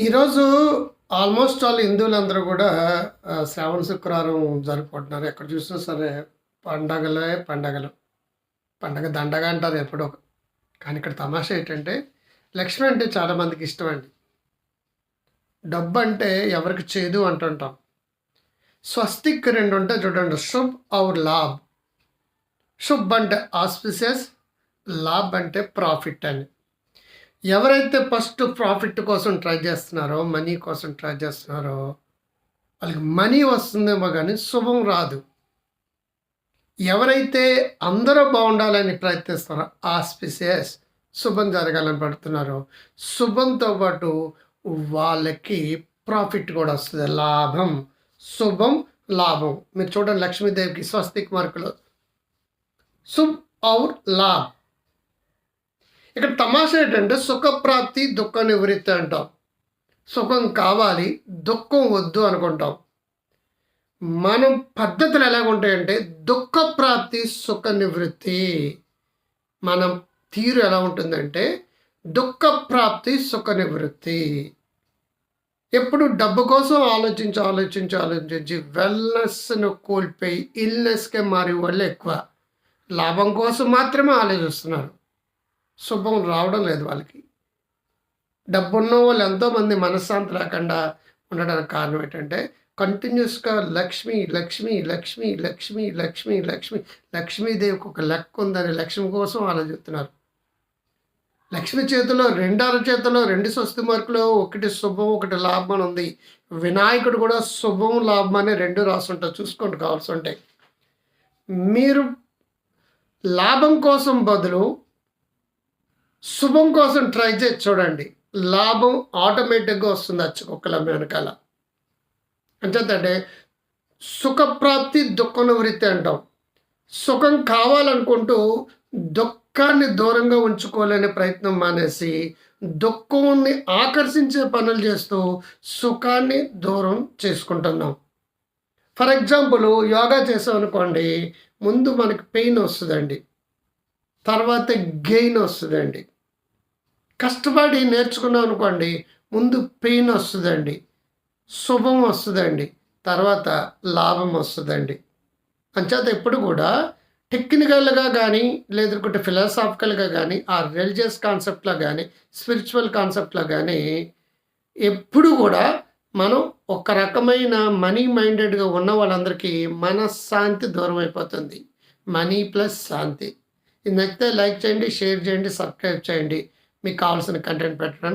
ఈరోజు almost all హిందువులందరూ కూడా శ్రావణ శుక్రవారం జరుపుకుంటున్నారు. ఎక్కడ చూసినా సరే పండగలే పండగలు. పండగ దండగ అంటారు ఎప్పుడో. కానీ ఇక్కడ తమాషా ఏంటంటే లక్ష్మి అంటే చాలామందికి ఇష్టమండి. డబ్బు అంటే ఎవరికి చేదు అంటుంటాం. స్వస్తిక్ 2 ఉంటాయి చూడండి. శుభ్ ఔర్ లాభ్. శుభ్ అంటే ఆస్పిసియస్, లాభ్ అంటే ప్రాఫిట్ అని. ఎవరైతే ఫస్ట్ ప్రాఫిట్ కోసం ట్రై చేస్తున్నారో, మనీ కోసం ట్రై చేస్తున్నారో వాళ్ళకి మనీ వస్తుందేమో కానీ శుభం రాదు. ఎవరైతే అందరూ బాగుండాలని ప్రయత్నిస్తారో ఆస్పిసియస్, శుభం జరగాలని పడుతున్నారో, శుభంతో పాటు వాళ్ళకి ప్రాఫిట్ కూడా వస్తుంది. లాభం, శుభం, లాభం. మీరు చూడండి లక్ష్మీదేవికి స్వస్తిక్ మార్కులు శుభ్ ఔర్ లాభ్. ఇక్కడ తమాషా ఏంటంటే సుఖప్రాప్తి దుఃఖ నివృత్తి అంటాం. సుఖం కావాలి, దుఃఖం వద్దు అనుకుంటాం. మనం పద్ధతులు ఎలాగుంటాయంటే దుఃఖ ప్రాప్తి సుఖ నివృత్తి. మనం తీరు ఎలా ఉంటుందంటే దుఃఖ ప్రాప్తి సుఖ నివృత్తి. ఎప్పుడు డబ్బు కోసం ఆలోచించి వెల్నెస్ను కోల్పోయి ఇల్నెస్కే మారే వాళ్ళు ఎక్కువ. లాభం కోసం మాత్రమే ఆలోచిస్తున్నారు. శుభం రావడం లేదు వాళ్ళకి. డబ్బున్న వాళ్ళు ఎంతోమంది మనశ్శాంతి లేకుండా ఉండడానికి కారణం ఏంటంటే కంటిన్యూస్గా లక్ష్మి లక్ష్మి లక్ష్మి లక్ష్మి లక్ష్మి లక్ష్మి లక్ష్మీదేవికి ఒక లెక్క ఉందని లక్ష్మి కోసం ఆలోచిస్తున్నారు. లక్ష్మి చేతిలో 2 అరచేతిలో 2 స్వస్తి మార్కులు, ఒకటి శుభం ఒకటి లాభం అని ఉంది. వినాయకుడు కూడా శుభం లాభం అని 2 రాసుంటారు. చూసుకోండి కావాల్సి ఉంటాయి. మీరు లాభం కోసం బదులు శుభం కోసం ట్రై చేసి చూడండి. లాభం ఆటోమేటిక్గా వస్తుంది అచ్చుకొక్కల వెనకాల. అంచేతంటే సుఖప్రాప్తి దుఃఖ నివృత్తి అంటాం. సుఖం కావాలనుకుంటూ దుఃఖాన్ని దూరంగా ఉంచుకోవాలనే ప్రయత్నం మానేసి దుఃఖాన్ని ఆకర్షించే పనులు చేస్తూ సుఖాన్ని దూరం చేసుకుంటున్నాం. ఫర్ ఎగ్జాంపుల్ యోగా చేసామనుకోండి, ముందు మనకి పెయిన్ వస్తుందండి, తర్వాత గెయిన్ వస్తుందండి. కష్టపడి నేర్చుకున్నాం అనుకోండి, ముందు పెయిన్ వస్తుందండి, శుభం వస్తుందండి, తర్వాత లాభం వస్తుందండి. అంచేత ఎప్పుడు కూడా టెక్నికల్గా కానీ లేదంటే ఫిలాసాఫికల్గా కానీ ఆ రిలీజియస్ కాన్సెప్ట్లో కానీ స్పిరిచువల్ కాన్సెప్ట్లో కానీ ఎప్పుడు కూడా మనం ఒక రకమైన మనీ మైండెడ్గా ఉన్న వాళ్ళందరికీ మనశ్శాంతి దూరం అయిపోతుంది. మనీ ప్లస్ శాంతి. ఇది నచ్చితే లైక్ చేయండి, షేర్ చేయండి, సబ్స్క్రైబ్ చేయండి. మీకు కావాల్సిన కంటెంట్ పెట్టడానికి